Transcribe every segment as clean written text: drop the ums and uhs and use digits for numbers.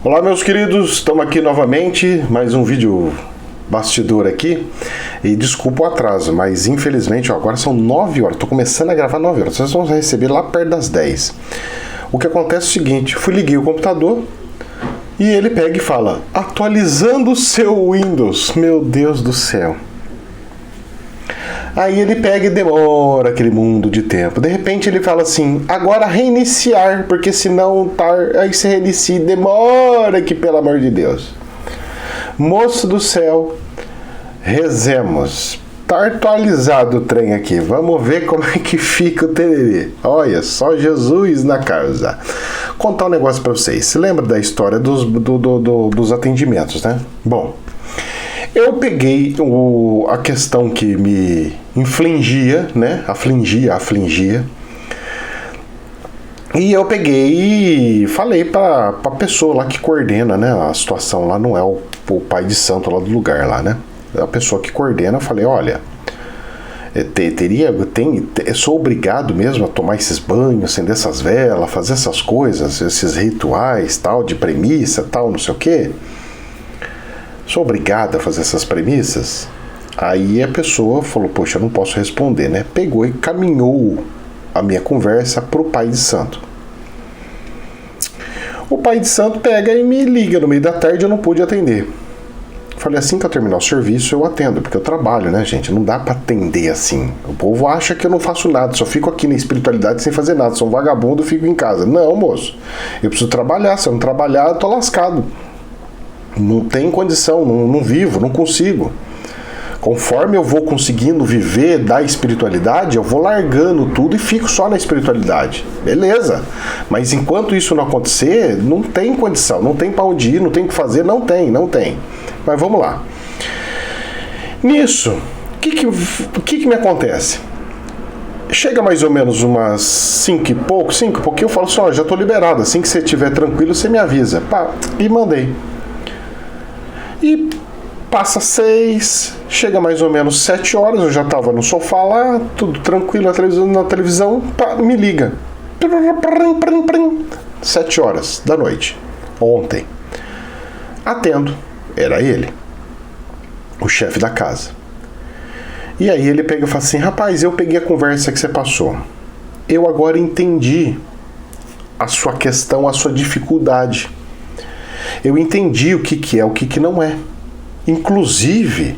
Olá, meus queridos, estamos aqui novamente, mais um vídeo bastidor aqui. E desculpa o atraso, mas infelizmente agora são 9 horas, estou começando a gravar 9 horas, vocês vão receber lá perto das 10. O que acontece é o seguinte, liguei o computador e ele pega e fala, atualizando o seu Windows, meu Deus do céu. Aí ele pega e demora aquele mundo de tempo. De repente ele fala assim, agora reiniciar, porque senão aí você reinicia e demora que pelo amor de Deus. Moço do céu, rezemos. Tá atualizado o trem aqui. Vamos ver como é que fica o tererê. Olha, só Jesus na casa. Contar um negócio pra vocês. Você lembra da história dos atendimentos, né? Bom, eu peguei a questão que me infligia, né? Afligia. E eu peguei e falei pra pessoa lá que coordena, né? A situação lá não é o pai de santo lá do lugar lá, né? A pessoa que coordena, eu falei, olha, sou obrigado mesmo a tomar esses banhos, acender essas velas, fazer essas coisas, esses rituais, tal, de premissa, tal, não sei o quê. Sou obrigado a fazer essas premissas? Aí a pessoa falou, poxa, eu não posso responder, né? Pegou e caminhou a minha conversa pro pai de santo. O pai de santo pega e me liga no meio da tarde, eu não pude atender. Falei, assim que eu terminar o serviço, eu atendo, porque eu trabalho, né, gente? Não dá pra atender assim. O povo acha que eu não faço nada, só fico aqui na espiritualidade sem fazer nada. Sou um vagabundo, fico em casa. Não, moço. Eu preciso trabalhar. Se eu não trabalhar, eu tô lascado. Não tem condição, não vivo, não consigo. Conforme eu vou conseguindo viver da espiritualidade, eu vou largando tudo e fico só na espiritualidade. Beleza. Mas enquanto isso não acontecer, não tem condição, não tem pra onde ir, não tem o que fazer, não tem. Mas vamos lá. Nisso, o que me acontece? Chega mais ou menos umas 5 e pouco, eu falo assim, ó, já tô liberado, assim que você estiver tranquilo, você me avisa. Pá, e mandei. E passa 6, chega mais ou menos 7 horas, eu já tava no sofá lá, tudo tranquilo na televisão, pá, me liga. 7 horas da noite, ontem. Atendo, era ele, o chefe da casa. E aí ele pega e fala assim, rapaz, eu peguei a conversa que você passou. Eu agora entendi a sua questão, a sua dificuldade. Eu entendi o que é, o que não é. Inclusive,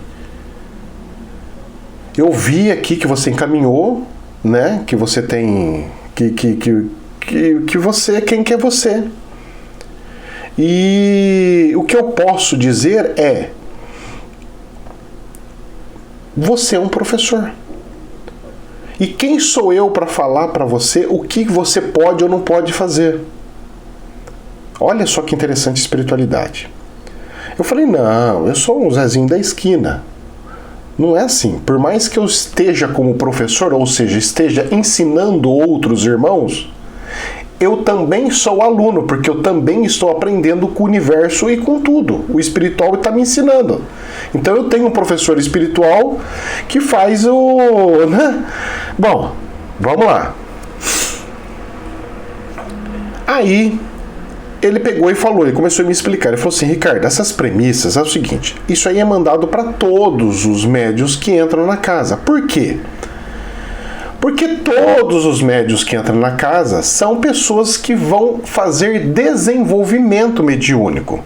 eu vi aqui que você encaminhou, né? Que você tem... Que você... Quem que é você? E o que eu posso dizer é... Você é um professor. E quem sou eu para falar para você o que você pode ou não pode fazer? Olha só que interessante espiritualidade. Eu falei, não, eu sou um Zezinho da esquina. Não é assim. Por mais que eu esteja como professor, ou seja, esteja ensinando outros irmãos, eu também sou aluno, porque eu também estou aprendendo com o universo e com tudo. O espiritual está me ensinando. Então eu tenho um professor espiritual que faz o... né? Bom, vamos lá. Aí... ele pegou e falou, ele começou a me explicar, ele falou assim, Ricardo, essas premissas é o seguinte, isso aí é mandado para todos os médiuns que entram na casa. Por quê? Porque todos os médiuns que entram na casa são pessoas que vão fazer desenvolvimento mediúnico.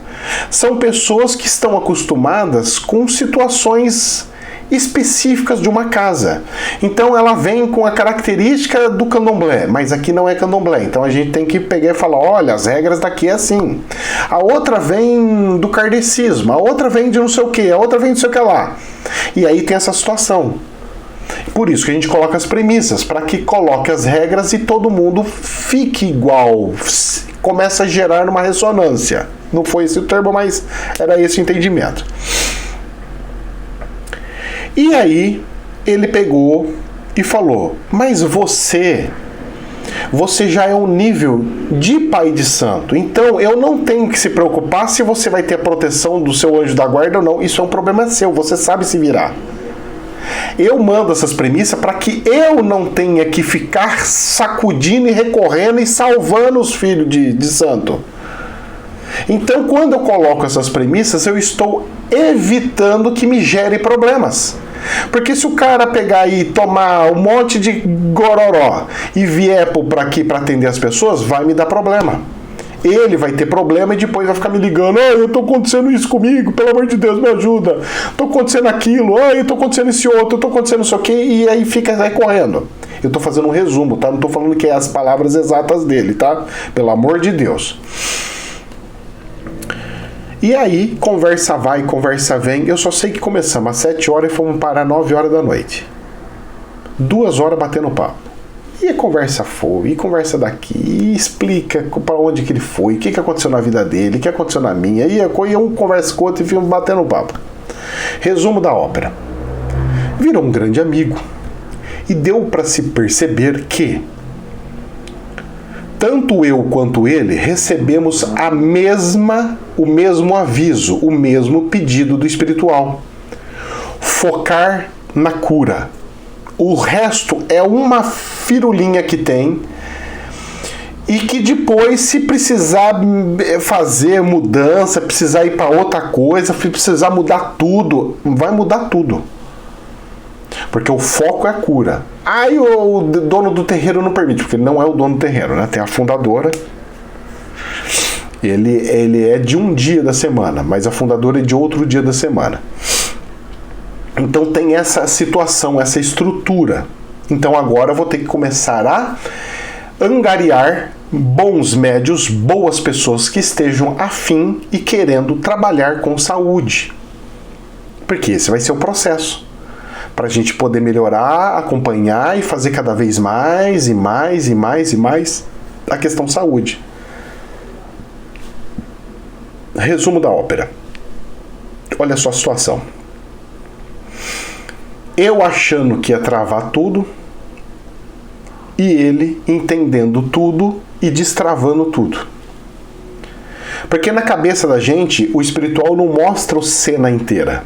São pessoas que estão acostumadas com situações específicas de uma casa. Então ela vem com a característica do candomblé, mas aqui não é candomblé. Então a gente tem que pegar e falar, olha, as regras daqui é assim. A outra vem do kardecismo, a outra vem de não sei o que, a outra vem de não sei o que lá. E aí tem essa situação. Por isso que a gente coloca as premissas, para que coloque as regras e todo mundo fique igual. Começa a gerar uma ressonância. Não foi esse o termo, mas era esse o entendimento. E aí, ele pegou e falou, mas você já é um nível de pai de santo, então eu não tenho que se preocupar se você vai ter a proteção do seu anjo da guarda ou não, isso é um problema seu, você sabe se virar. Eu mando essas premissas para que eu não tenha que ficar sacudindo e recorrendo e salvando os filhos de santo. Então, quando eu coloco essas premissas, eu estou evitando que me gere problemas. Porque se o cara pegar e tomar um monte de gororó e vier para aqui para atender as pessoas, vai me dar problema. Ele vai ter problema e depois vai ficar me ligando: eu tô acontecendo isso comigo, pelo amor de Deus, me ajuda. Tô acontecendo aquilo, eu tô acontecendo esse outro, eu tô acontecendo isso aqui, e aí vai correndo. Eu tô fazendo um resumo, tá? Não tô falando que é as palavras exatas dele, tá? Pelo amor de Deus. E aí, conversa vai, conversa vem. Eu só sei que começamos às 7 horas e fomos parar 9 horas da noite. 2 horas batendo papo. E a conversa foi, e conversa daqui, e explica para onde que ele foi, o que aconteceu na vida dele, o que aconteceu na minha. E um conversa com o outro e ficamos batendo papo. Resumo da ópera. Virou um grande amigo. E deu para se perceber que tanto eu quanto ele recebemos o mesmo aviso, o mesmo pedido do espiritual. Focar na cura. O resto é uma firulinha que tem e que depois, se precisar fazer mudança, precisar ir para outra coisa, precisar mudar tudo, vai mudar tudo. Porque o foco é a cura. Aí o dono do terreiro não permite, porque ele não é o dono do terreiro, né? Tem a fundadora. Ele é de um dia da semana, mas a fundadora é de outro dia da semana. Então tem essa situação, essa estrutura. Então agora eu vou ter que começar a angariar bons médios, boas pessoas que estejam afim e querendo trabalhar com saúde. Porque esse vai ser o processo. Para a gente poder melhorar, acompanhar e fazer cada vez mais e mais e mais e mais a questão saúde. Resumo da ópera. Olha só a situação. Eu achando que ia travar tudo e ele entendendo tudo e destravando tudo. Porque na cabeça da gente, o espiritual não mostra a cena inteira.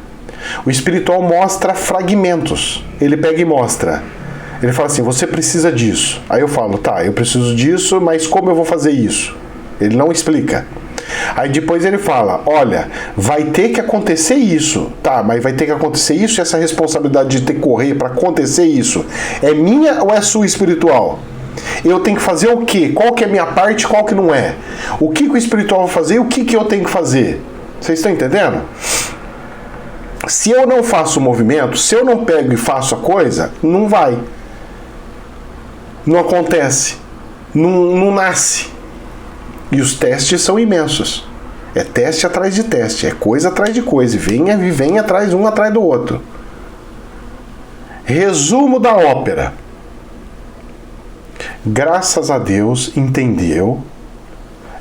O espiritual mostra fragmentos. Ele pega e mostra. Ele fala assim: você precisa disso. Aí eu falo: tá, eu preciso disso, mas como eu vou fazer isso? Ele não explica. Aí depois ele fala: olha, vai ter que acontecer isso. Tá, mas vai ter que acontecer isso, e essa responsabilidade de ter que correr para acontecer isso é minha ou é sua espiritual? Eu tenho que fazer o quê? Qual que é a minha parte, qual que não é? O que o espiritual vai fazer e o que eu tenho que fazer? Vocês estão entendendo? Se eu não faço o movimento, se eu não pego e faço a coisa, não vai. Não acontece. Não nasce. E os testes são imensos. É teste atrás de teste, é coisa atrás de coisa. E vem atrás, um atrás do outro. Resumo da ópera. Graças a Deus, entendeu.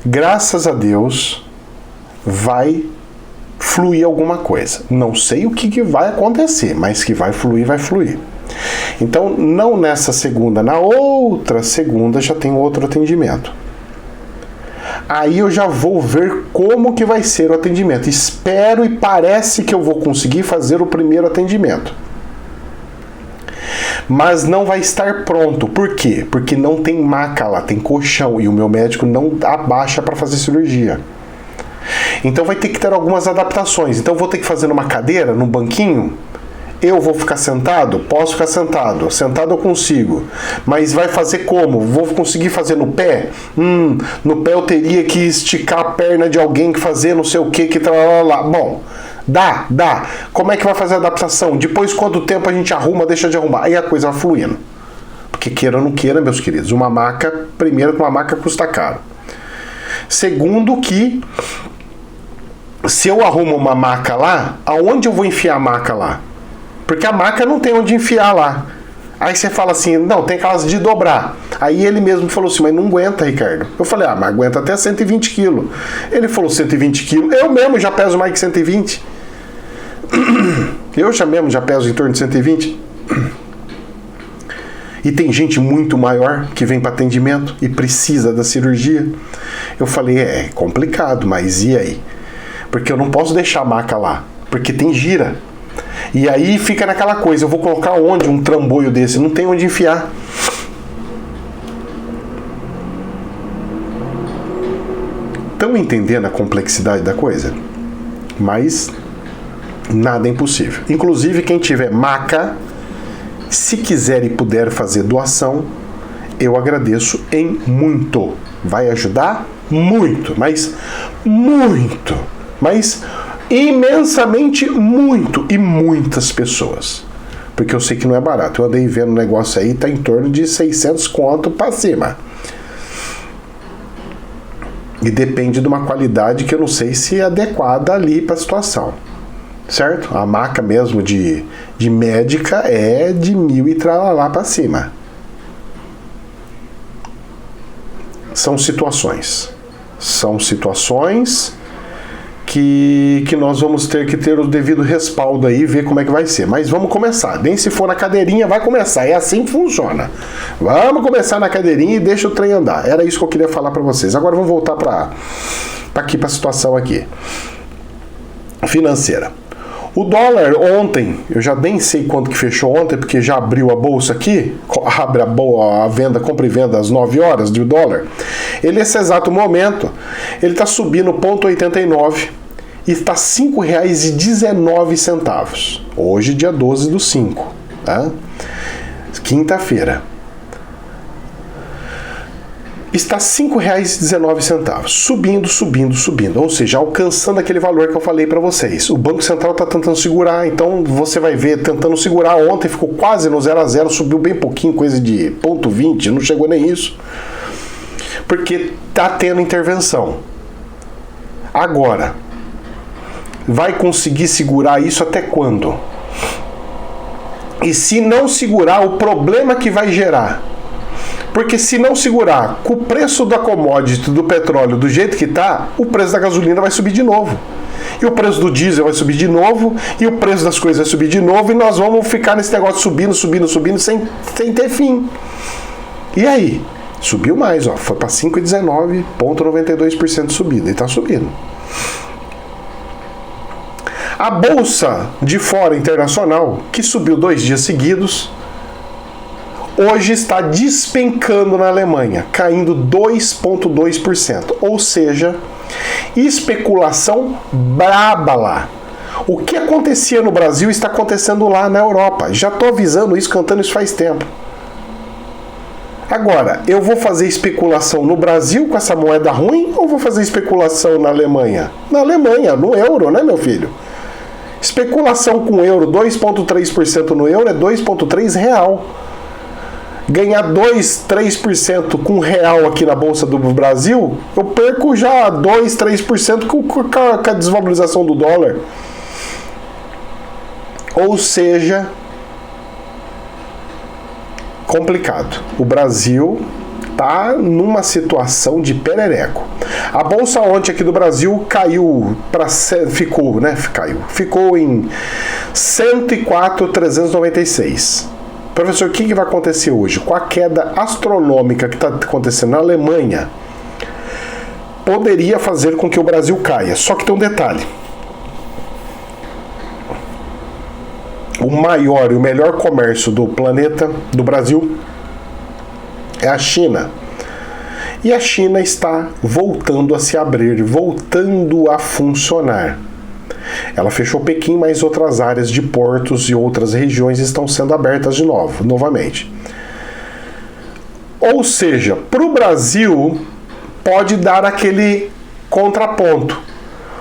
Graças a Deus, vai fluir alguma coisa. Não sei o que vai acontecer, mas que vai fluir, vai fluir. Então, não nessa segunda, na outra segunda já tem outro atendimento. Aí eu já vou ver como que vai ser o atendimento. Espero e parece que eu vou conseguir fazer o primeiro atendimento. Mas não vai estar pronto. Por quê? Porque não tem maca lá, tem colchão e o meu médico não abaixa para fazer cirurgia. Então vai ter que ter algumas adaptações. Então vou ter que fazer numa cadeira, num banquinho. Eu vou ficar sentado? Posso ficar sentado. Sentado eu consigo. Mas vai fazer como? Vou conseguir fazer no pé? No pé eu teria que esticar a perna de alguém que fazer não sei o que lá. Bom, dá. Como é que vai fazer a adaptação? Depois quanto tempo a gente arruma, deixa de arrumar? Aí a coisa vai fluindo. Porque queira ou não queira, meus queridos, uma maca, primeiro que uma maca custa caro. Segundo que se eu arrumo uma maca lá, aonde eu vou enfiar a maca lá? Porque a maca não tem onde enfiar lá. Aí você fala assim, não, tem aquelas de dobrar. Aí ele mesmo falou assim, mas não aguenta, Ricardo. Eu falei, mas aguenta até 120 quilos. Ele falou 120 quilos. Eu mesmo já peso mais que 120. Eu mesmo já peso em torno de 120. E tem gente muito maior que vem para atendimento e precisa da cirurgia. Eu falei, é complicado, mas e aí? Porque eu não posso deixar a maca lá, porque tem gira. E aí fica naquela coisa, eu vou colocar onde um trambolho desse? Não tem onde enfiar. Estão entendendo a complexidade da coisa? Mas nada é impossível. Inclusive, quem tiver maca, se quiser e puder fazer doação, eu agradeço em muito. Vai ajudar muito, mas imensamente muito, e muitas pessoas. Porque eu sei que não é barato. Eu andei vendo o negócio aí, tá em torno de 600 conto pra cima. E depende de uma qualidade que eu não sei se é adequada ali para a situação. Certo? A maca mesmo de médica é de 1.000 e tralalá para cima. São situações que nós vamos ter que ter o devido respaldo aí e ver como é que vai ser. Mas vamos começar. Nem se for na cadeirinha, vai começar. É assim que funciona. Vamos começar na cadeirinha e deixa o trem andar. Era isso que eu queria falar para vocês. Agora vamos voltar para a situação aqui. Financeira. O dólar ontem, eu já nem sei quanto que fechou ontem, porque já abriu a bolsa aqui, abre a venda, compra e venda às 9 horas do dólar. Ele, nesse exato momento, ele está subindo 0,89 e está R$ 5,19. Hoje, dia 12/5, tá? Quinta-feira. Está R$ 5,19, subindo, ou seja, alcançando aquele valor que eu falei para vocês. O Banco Central está tentando segurar, então você vai ver, tentando segurar. Ontem ficou quase no 0 a 0, subiu bem pouquinho, coisa de 0,20, não chegou nem isso, porque está tendo intervenção. Agora, vai conseguir segurar isso até quando? E se não segurar, o problema que vai gerar. Porque se não segurar com o preço da commodity do petróleo do jeito que está, o preço da gasolina vai subir de novo. E o preço do diesel vai subir de novo, e o preço das coisas vai subir de novo, e nós vamos ficar nesse negócio subindo, sem ter fim. E aí? Subiu mais, ó, foi para 5,19,92% de subida, e está subindo. A Bolsa de Fora Internacional, que subiu 2 dias seguidos, hoje está despencando na Alemanha, caindo 2,2%. Ou seja, especulação braba lá. O que acontecia no Brasil está acontecendo lá na Europa. Já estou avisando isso, cantando isso faz tempo. Agora, eu vou fazer especulação no Brasil com essa moeda ruim ou vou fazer especulação na Alemanha? Na Alemanha, no euro, né, meu filho? Especulação com euro, 2,3% no euro é 2,3 real. Ganhar 2, 3% com real aqui na Bolsa do Brasil, eu perco já 2, 3% com a desvalorização do dólar. Ou seja, complicado. O Brasil está numa situação de perereco. A Bolsa ontem aqui do Brasil ficou em 104.396. Professor, o que vai acontecer hoje? Com a queda astronômica que está acontecendo na Alemanha, poderia fazer com que o Brasil caia. Só que tem um detalhe. O maior e o melhor comércio do planeta, do Brasil, é a China. E a China está voltando a se abrir, voltando a funcionar. Ela fechou Pequim, mas outras áreas de portos e outras regiões estão sendo abertas novamente. Ou seja, para o Brasil pode dar aquele contraponto.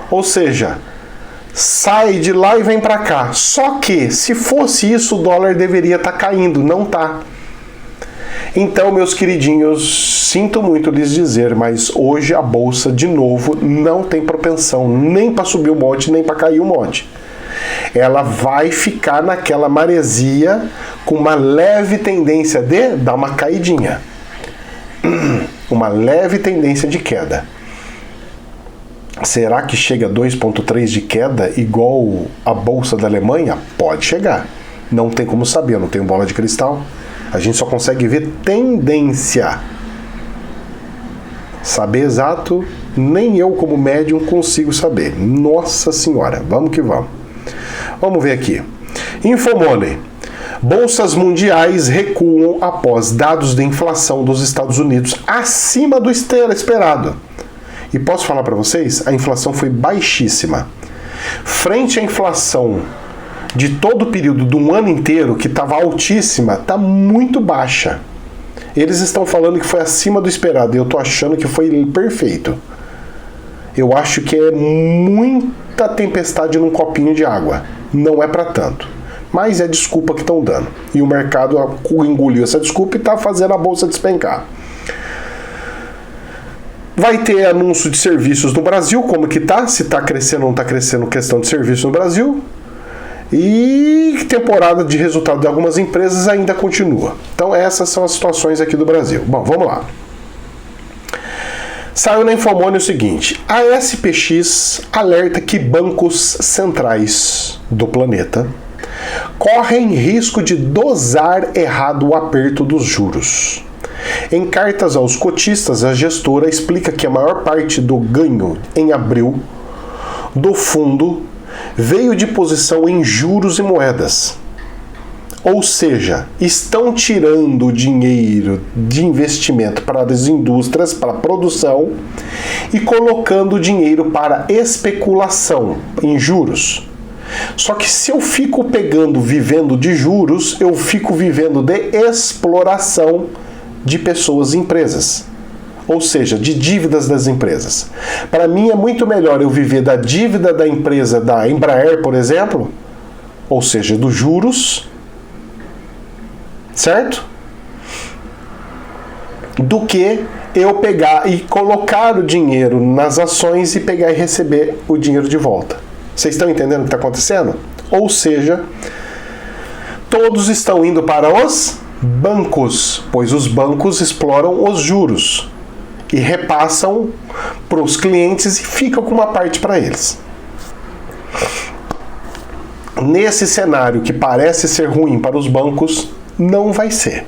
Ou seja, sai de lá e vem para cá. Só que, se fosse isso, o dólar deveria estar caindo. Não está. Então, meus queridinhos, sinto muito lhes dizer, mas hoje a Bolsa, de novo, não tem propensão nem para subir um monte, nem para cair um monte. Ela vai ficar naquela maresia com uma leve tendência de dar uma caidinha. Uma leve tendência de queda. Será que chega a 2,3 de queda igual a Bolsa da Alemanha? Pode chegar. Não tem como saber, eu não tenho bola de cristal. A gente só consegue ver tendência. Saber exato, nem eu como médium consigo saber. Nossa Senhora, vamos que vamos. Vamos ver aqui. Infomoney. Bolsas mundiais recuam após dados de inflação dos Estados Unidos acima do esperado. E posso falar para vocês, a inflação foi baixíssima. Frente à inflação de todo o período de um ano inteiro, que estava altíssima, está muito baixa. Eles estão falando que foi acima do esperado, e eu estou achando que foi perfeito. Eu acho que é muita tempestade num copinho de água. Não é para tanto. Mas é a desculpa que estão dando. E o mercado engoliu essa desculpa e está fazendo a bolsa despencar. Vai ter anúncio de serviços no Brasil, como que tá? Se está crescendo ou não está crescendo questão de serviço no Brasil. E temporada de resultado de algumas empresas ainda continua. Então essas são as situações aqui do Brasil. Bom, vamos lá. Saiu na Infomoney o seguinte: a SPX alerta que bancos centrais do planeta correm risco de dosar errado o aperto dos juros. Em cartas aos cotistas, a gestora explica que a maior parte do ganho em abril do fundo veio de posição em juros e moedas. Ou seja, estão tirando dinheiro de investimento para as indústrias, para a produção, e colocando dinheiro para especulação em juros. Só que se eu fico vivendo de juros, eu fico vivendo de exploração de pessoas e empresas. Ou seja, de dívidas das empresas. Para mim é muito melhor eu viver da dívida da empresa da Embraer, por exemplo, ou seja, dos juros, certo? Do que eu pegar e colocar o dinheiro nas ações e pegar e receber o dinheiro de volta. Vocês estão entendendo o que está acontecendo? Ou seja, todos estão indo para os bancos, pois os bancos exploram os juros e repassam para os clientes e ficam com uma parte para eles. Nesse cenário que parece ser ruim para os bancos, não vai ser.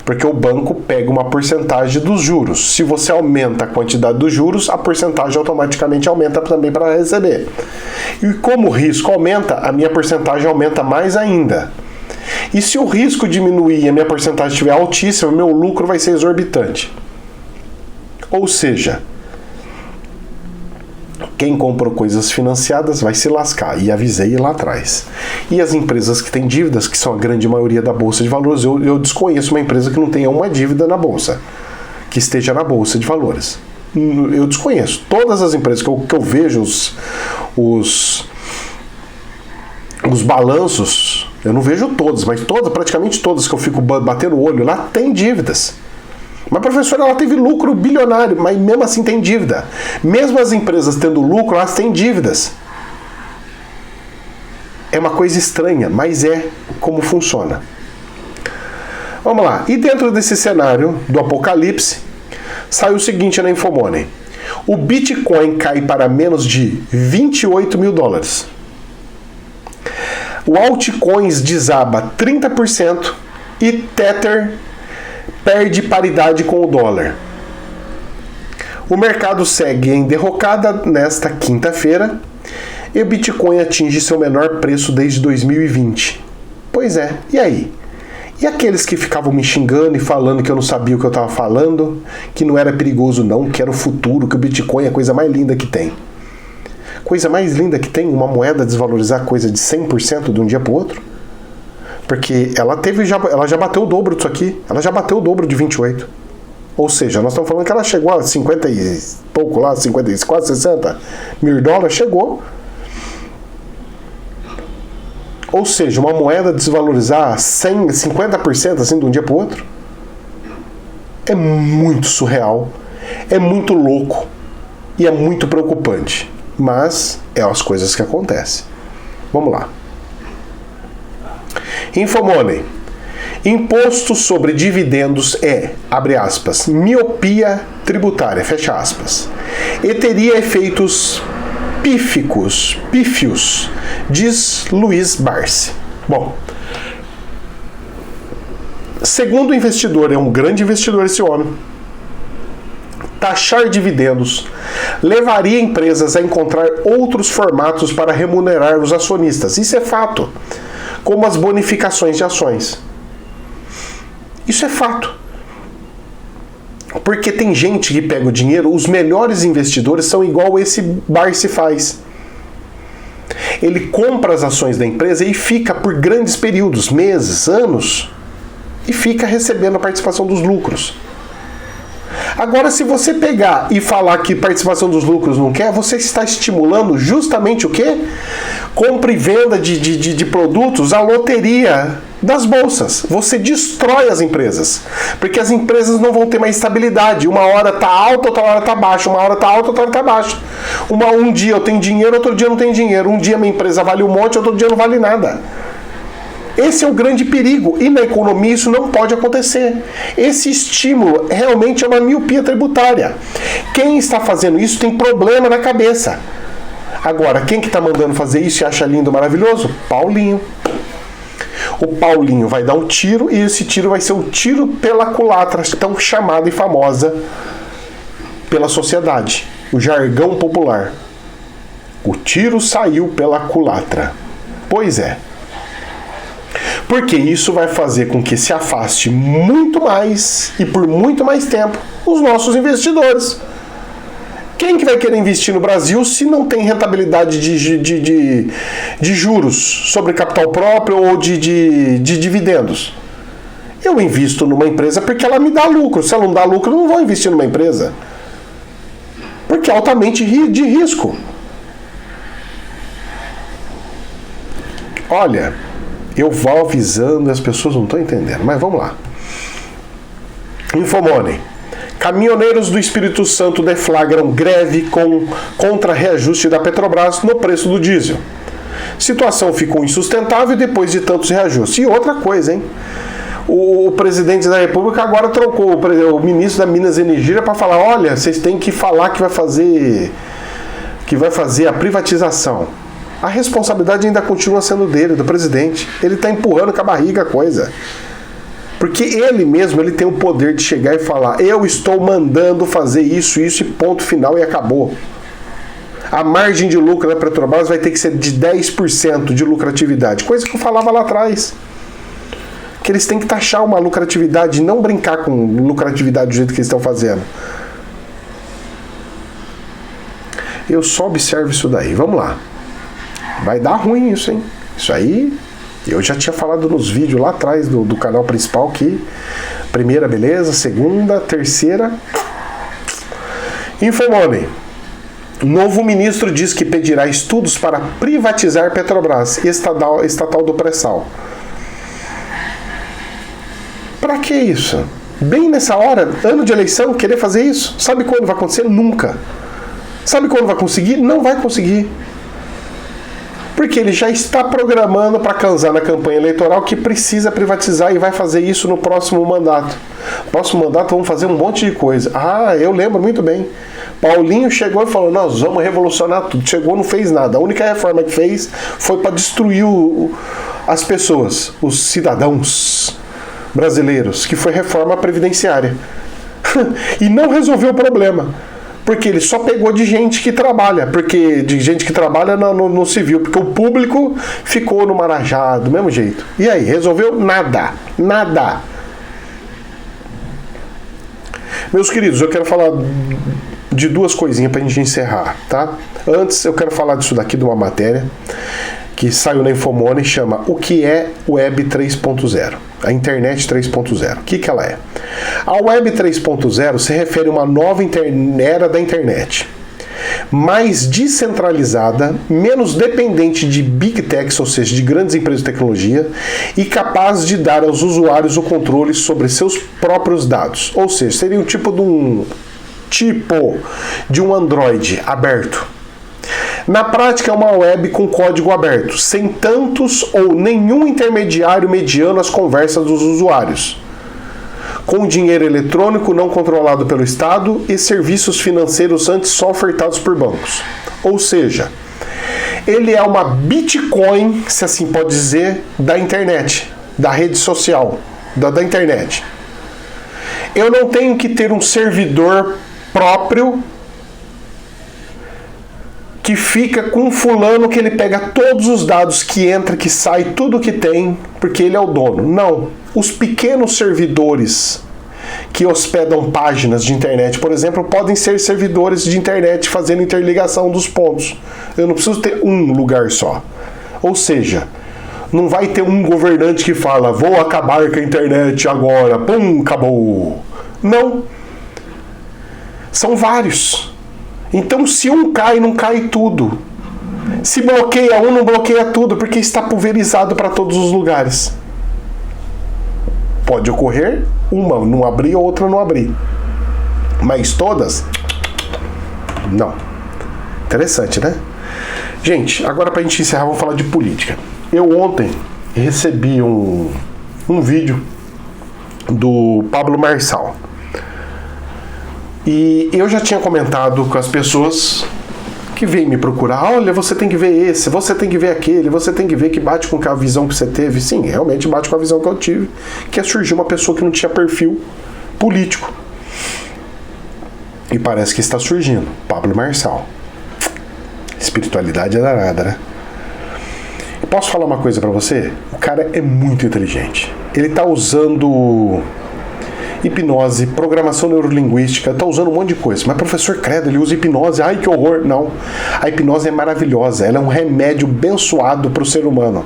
Porque o banco pega uma porcentagem dos juros. Se você aumenta a quantidade dos juros, a porcentagem automaticamente aumenta também para receber. E como o risco aumenta, a minha porcentagem aumenta mais ainda. E se o risco diminuir e a minha porcentagem estiver altíssima, meu lucro vai ser exorbitante. Ou seja, quem comprou coisas financiadas vai se lascar, e avisei lá atrás. E as empresas que têm dívidas, que são a grande maioria da Bolsa de Valores, eu desconheço uma empresa que não tenha uma dívida na Bolsa, que esteja na Bolsa de Valores. Eu desconheço. Todas as empresas que eu vejo os balanços, eu não vejo todas, mas praticamente todas que eu fico batendo o olho lá, tem dívidas. Mas, professor, ela teve lucro bilionário, mas mesmo assim tem dívida. Mesmo as empresas tendo lucro, elas têm dívidas. É uma coisa estranha, mas é como funciona. Vamos lá. E dentro desse cenário do apocalipse, sai o seguinte na Infomoney. O Bitcoin cai para menos de 28 mil dólares. O altcoins desaba 30% e Tether perde paridade com o dólar. O mercado segue em derrocada nesta quinta-feira e o Bitcoin atinge seu menor preço desde 2020. Pois é, e aí? E aqueles que ficavam me xingando e falando que eu não sabia o que eu estava falando, que não era perigoso não, que era o futuro, que o Bitcoin é a coisa mais linda que tem. Coisa mais linda que tem, uma moeda desvalorizar coisa de 100% de um dia para o outro? Porque ela já bateu o dobro disso aqui. Ela já bateu o dobro de 28. Ou seja, nós estamos falando que ela chegou a 50 e pouco lá, 50, quase 60 mil dólares, chegou. Ou seja, uma moeda desvalorizar 50% assim de um dia para o outro. É muito surreal, é muito louco e é muito preocupante. Mas é as coisas que acontecem. Vamos lá. Infomoney. Imposto sobre dividendos é, abre aspas, miopia tributária, fecha aspas, e teria efeitos pífios, diz Luiz Barsi. Bom, segundo o investidor, é um grande investidor esse homem, taxar dividendos levaria empresas a encontrar outros formatos para remunerar os acionistas. Isso é fato. Como as bonificações de ações. Isso é fato. Porque tem gente que pega o dinheiro, os melhores investidores são igual esse Barsi faz. Ele compra as ações da empresa e fica por grandes períodos, meses, anos, e fica recebendo a participação dos lucros. Agora, se você pegar e falar que participação dos lucros não quer, você está estimulando justamente o quê? Compra e venda de produtos, a loteria das bolsas. Você destrói as empresas, porque as empresas não vão ter mais estabilidade. Uma hora está alta, outra hora está baixa. Uma hora está alta, outra hora está baixa. Um dia eu tenho dinheiro, outro dia eu não tenho dinheiro. Um dia minha empresa vale um monte, outro dia não vale nada. Esse é o grande perigo, e na economia isso não pode acontecer. Esse estímulo realmente é uma miopia tributária. Quem está fazendo isso tem problema na cabeça. Agora, quem que está mandando fazer isso e acha lindo, maravilhoso? Paulinho. O Paulinho vai dar um tiro, e esse tiro vai ser um tiro pela culatra, tão chamada e famosa pela sociedade. O jargão popular. O tiro saiu pela culatra. Pois é. Porque isso vai fazer com que se afaste muito mais e por muito mais tempo os nossos investidores. Quem que vai querer investir no Brasil se não tem rentabilidade de juros sobre capital próprio ou de dividendos? Eu invisto numa empresa porque ela me dá lucro. Se ela não dá lucro, eu não vou investir numa empresa. Porque é altamente de risco. Olha, eu vou avisando e as pessoas não estão entendendo, mas vamos lá. Infomoney. Caminhoneiros do Espírito Santo deflagram greve contra reajuste da Petrobras no preço do diesel. Situação ficou insustentável depois de tantos reajustes. E outra coisa, hein? O presidente da República agora trocou o ministro da Minas e Energia para falar: olha, vocês têm que falar que vai fazer a privatização. A responsabilidade ainda continua sendo dele, do presidente. Ele está empurrando com a barriga a coisa. Porque ele mesmo ele tem o poder de chegar e falar: eu estou mandando fazer isso e ponto final, e acabou. A margem de lucro da Petrobras vai ter que ser de 10% de lucratividade. Coisa que eu falava lá atrás. Que eles têm que taxar uma lucratividade e não brincar com lucratividade do jeito que eles estão fazendo. Eu só observo isso daí. Vamos lá. Vai dar ruim isso, hein? Isso aí, eu já tinha falado nos vídeos lá atrás do canal principal que primeira, beleza, segunda, terceira. Infomoney. Novo ministro diz que pedirá estudos para privatizar Petrobras, estatal do pré-sal. Pra que isso? Bem nessa hora, ano de eleição, querer fazer isso? Sabe quando vai acontecer? Nunca. Sabe quando vai conseguir? Não vai conseguir. Porque ele já está programando para cansar na campanha eleitoral que precisa privatizar e vai fazer isso no próximo mandato. Próximo mandato vamos fazer um monte de coisa. Ah, eu lembro muito bem. Paulinho chegou e falou: nós vamos revolucionar tudo. Chegou, não fez nada. A única reforma que fez foi para destruir as pessoas, os cidadãos brasileiros, que foi reforma previdenciária. E não resolveu o problema. Porque ele só pegou de gente que trabalha, no civil, porque o público ficou no Marajá, do mesmo jeito. E aí, resolveu? Nada. Nada. Meus queridos, eu quero falar de duas coisinhas pra gente encerrar, tá? Antes, eu quero falar disso daqui, de uma matéria que saiu na Infomoney, chama O que é Web 3.0? A Internet 3.0. O que ela é? A Web 3.0 se refere a uma nova era da internet, mais descentralizada, menos dependente de big techs, ou seja, de grandes empresas de tecnologia, e capaz de dar aos usuários o controle sobre seus próprios dados. Ou seja, seria um tipo de um Android aberto. Na prática, é uma web com código aberto, sem tantos ou nenhum intermediário mediando as conversas dos usuários, com dinheiro eletrônico não controlado pelo Estado e serviços financeiros antes só ofertados por bancos. Ou seja, ele é uma Bitcoin, se assim pode dizer, da internet, da rede social, da internet. Eu não tenho que ter um servidor próprio que fica com um fulano que ele pega todos os dados que entra, que sai, tudo que tem, porque ele é o dono. Não. Os pequenos servidores que hospedam páginas de internet, por exemplo, podem ser servidores de internet fazendo interligação dos pontos. Eu não preciso ter um lugar só. Ou seja, não vai ter um governante que fala, vou acabar com a internet agora, pum, acabou. Não. São vários. Então, se um cai, não cai tudo. Se bloqueia um, não bloqueia tudo, porque está pulverizado para todos os lugares. Pode ocorrer uma não abrir, outra não abrir. Mas todas? Não. Interessante, né? Gente, agora pra gente encerrar, vamos falar de política. Eu ontem recebi um vídeo do Pablo Marçal. E eu já tinha comentado com as pessoas que vêm me procurar, olha, você tem que ver esse, você tem que ver aquele, você tem que ver que bate com a visão que você teve. Sim, realmente bate com a visão que eu tive, que é surgir uma pessoa que não tinha perfil político. E parece que está surgindo. Pablo Marçal. Espiritualidade é danada, né? Posso falar uma coisa pra você? O cara é muito inteligente. Ele tá usando hipnose, programação neurolinguística, tá usando um monte de coisa. Mas, professor, credo, ele usa hipnose. Ai, que horror. Não. A hipnose é maravilhosa. Ela é um remédio abençoado pro ser humano,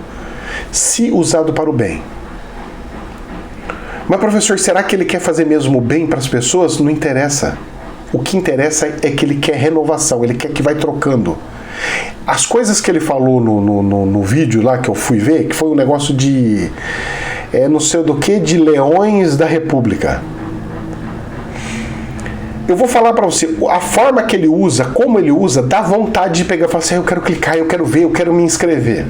se usado para o bem. Mas, professor, será que ele quer fazer mesmo o bem para as pessoas? Não interessa. O que interessa é que ele quer renovação. Ele quer que vai trocando. As coisas que ele falou no vídeo lá que eu fui ver, que foi um negócio de não sei do que, de leões da república. Eu vou falar pra você, a forma que ele usa, como ele usa, dá vontade de pegar e falar assim, eu quero clicar, eu quero ver, eu quero me inscrever.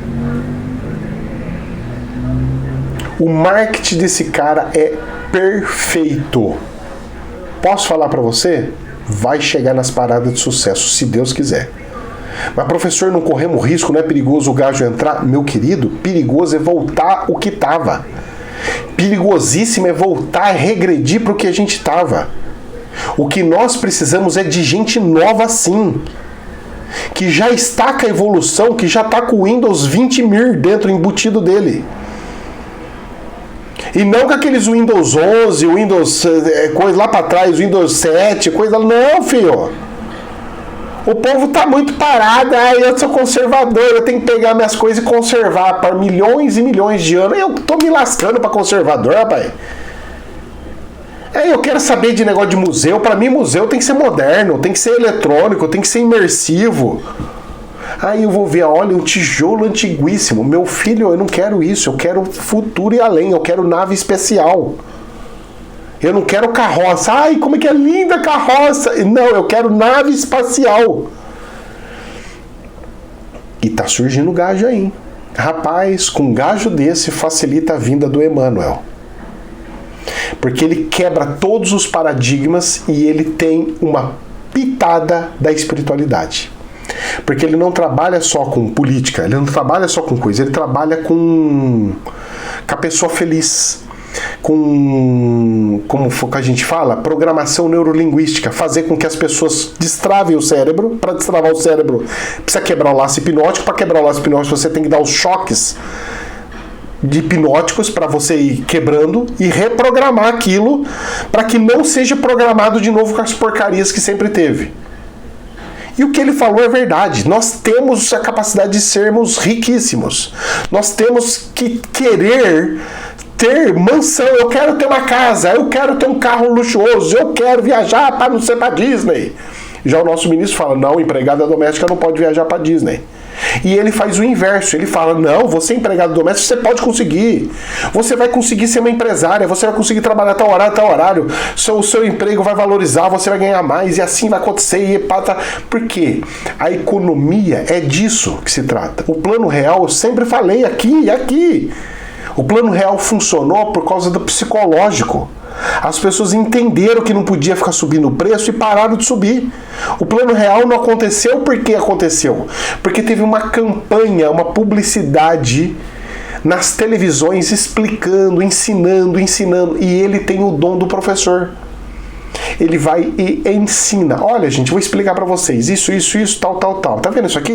O marketing desse cara é perfeito. Posso falar pra você? Vai chegar nas paradas de sucesso, se Deus quiser. Mas, professor, não corremos risco, não é perigoso o gajo entrar? Meu querido, perigoso é voltar o que estava. Perigosíssimo é voltar a regredir para o que a gente estava. O que nós precisamos é de gente nova assim, que já está com a evolução, que já está com o Windows 20 mir dentro, embutido dele. E não com aqueles Windows 11, Windows coisa lá para trás, Windows 7, coisa... Não, filho. O povo tá muito parado, eu sou conservador, eu tenho que pegar minhas coisas e conservar para milhões e milhões de anos. Eu tô me lascando para conservador, rapaz. Eu quero saber de negócio de museu. Para mim, museu tem que ser moderno, tem que ser eletrônico, tem que ser imersivo. Aí eu vou ver, olha, um tijolo antiguíssimo. Meu filho, eu não quero isso, eu quero futuro e além, eu quero nave especial. Eu não quero carroça. Ai, como é que é linda a carroça. Não, eu quero nave espacial. E tá surgindo gajo aí. Rapaz, com um gajo desse facilita a vinda do Emmanuel. Porque ele quebra todos os paradigmas e ele tem uma pitada da espiritualidade. Porque ele não trabalha só com política, ele não trabalha só com coisa, ele trabalha com a pessoa feliz. Como a gente fala, programação neurolinguística, fazer com que as pessoas destravem o cérebro. Para destravar o cérebro precisa quebrar o laço hipnótico. Para quebrar o laço hipnótico você tem que dar os choques de hipnóticos para você ir quebrando e reprogramar aquilo para que não seja programado de novo com as porcarias que sempre teve. E o que ele falou é verdade. Nós temos a capacidade de sermos riquíssimos. Nós temos que querer ter mansão, eu quero ter uma casa, eu quero ter um carro luxuoso, eu quero viajar para não ser para Disney. Já o nosso ministro fala, não, empregada doméstica não pode viajar para Disney. E ele faz o inverso, ele fala, não, você é empregado doméstico, você pode conseguir. Você vai conseguir ser uma empresária, você vai conseguir trabalhar tal horário, o seu emprego vai valorizar, você vai ganhar mais, e assim vai acontecer. E pata. Por quê? A economia é disso que se trata. O plano real, eu sempre falei aqui e aqui. O plano real funcionou por causa do psicológico. As pessoas entenderam que não podia ficar subindo o preço e pararam de subir. O plano real não aconteceu porque aconteceu. Porque teve uma campanha, uma publicidade nas televisões explicando, ensinando. E ele tem o dom do professor. Ele vai e ensina. Olha, gente, vou explicar pra vocês. Isso, tal. Tá vendo isso aqui?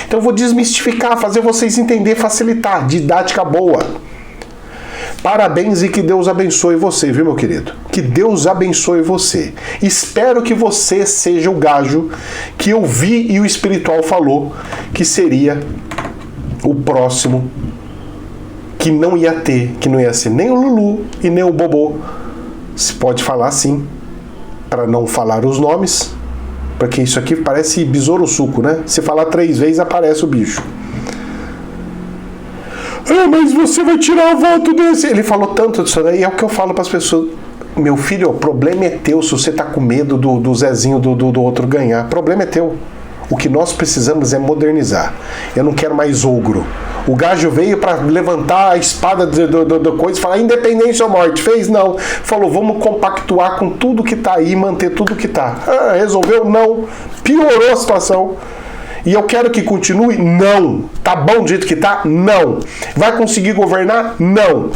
Então eu vou desmistificar, fazer vocês entender, facilitar. Didática boa. Parabéns e que Deus abençoe você, viu, meu querido? Que Deus abençoe você. Espero que você seja o gajo que eu vi e o espiritual falou que seria o próximo que não ia ter, que não ia ser nem o Lulu e nem o Bobô. Se pode falar assim, para não falar os nomes, porque isso aqui parece besouro suco, né? Se falar 3 vezes aparece o bicho. Ah, mas você vai tirar o voto desse. Ele falou tanto disso daí, é o que eu falo para as pessoas. Meu filho, o problema é teu se você tá com medo do Zezinho do outro ganhar. O problema é teu. O que nós precisamos é modernizar. Eu não quero mais ogro. O gajo veio para levantar a espada do coisa e falar independência ou morte. Fez? Não. Falou, vamos compactuar com tudo que tá aí, manter tudo que tá. Ah, resolveu? Não. Piorou a situação. E eu quero que continue? Não. Tá bom do jeito que tá? Não. Vai conseguir governar? Não.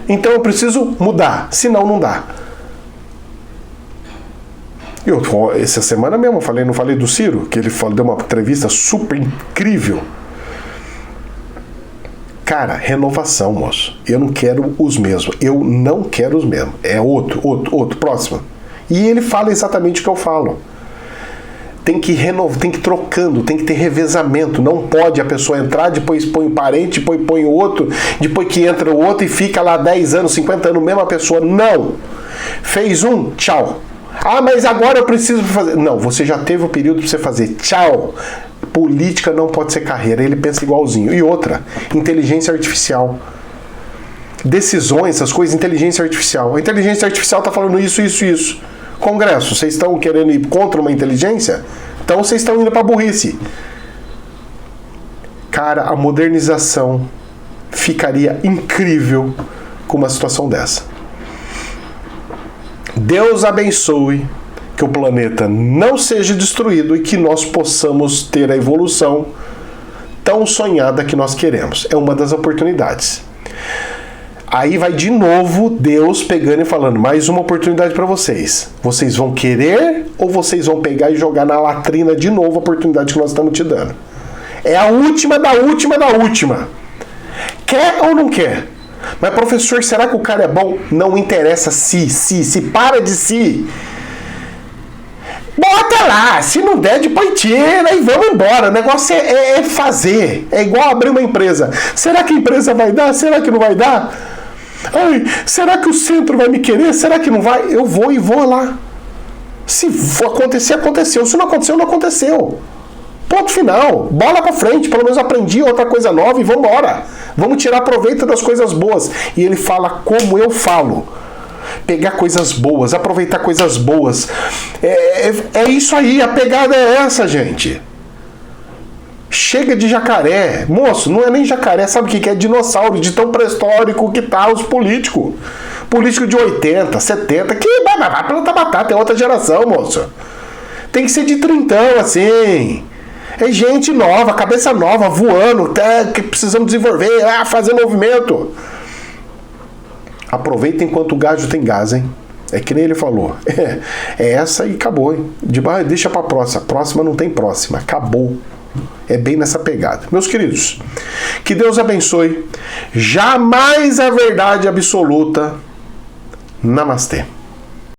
Então eu preciso mudar. Senão não dá. Essa semana mesmo, não falei do Ciro? Que ele deu uma entrevista super incrível. Cara, renovação, moço. Eu não quero os mesmos. Eu não quero os mesmos. É outro. Próximo. E ele fala exatamente o que eu falo. Tem que renovar, tem que ir trocando, tem que ter revezamento. Não pode a pessoa entrar, depois põe um parente, depois põe o outro, depois que entra o outro e fica lá 10 anos, 50 anos, mesma pessoa. Não! Fez um, tchau. Ah, mas agora eu preciso fazer. Não, você já teve o período para você fazer. Tchau! Política não pode ser carreira, ele pensa igualzinho. E outra, inteligência artificial. Decisões, essas coisas, inteligência artificial. A inteligência artificial está falando isso. Congresso, vocês estão querendo ir contra uma inteligência? Então vocês estão indo para burrice. Cara, a modernização ficaria incrível com uma situação dessa. Deus abençoe que o planeta não seja destruído e que nós possamos ter a evolução tão sonhada que nós queremos. É uma das oportunidades. Aí vai de novo Deus pegando e falando, mais uma oportunidade para vocês. Vocês vão querer ou vocês vão pegar e jogar na latrina de novo a oportunidade que nós estamos te dando? É a última da última. Quer ou não quer? Mas professor, será que o cara é bom? Não interessa se para de si. Bota lá, se não der, depois tira e vamos embora. O negócio é fazer. É igual abrir uma empresa. Será que a empresa vai dar? Será que não vai dar? Ai, será que o centro vai me querer? Será que não vai? Eu vou e vou lá. Se acontecer, aconteceu. Se não aconteceu, não aconteceu. Ponto final. Bola pra frente. Pelo menos aprendi outra coisa nova e vamos embora. Vamos tirar proveito das coisas boas. E ele fala como eu falo. Pegar coisas boas, aproveitar coisas boas. É isso aí, a pegada é essa, gente. Chega de jacaré. Moço, não é nem jacaré, sabe o que é? Dinossauro, de tão pré-histórico que tá os políticos. Político de 80, 70, que vai plantar batata, é outra geração, moço. Tem que ser de trintão, assim. É gente nova, cabeça nova, voando, que precisamos desenvolver, fazer movimento. Aproveita enquanto o gajo tem gás, hein? É que nem ele falou. É essa e acabou, hein? Deixa pra próxima. Próxima não tem próxima. Acabou. É bem nessa pegada. Meus queridos, que Deus abençoe. Jamais a verdade absoluta. Namastê.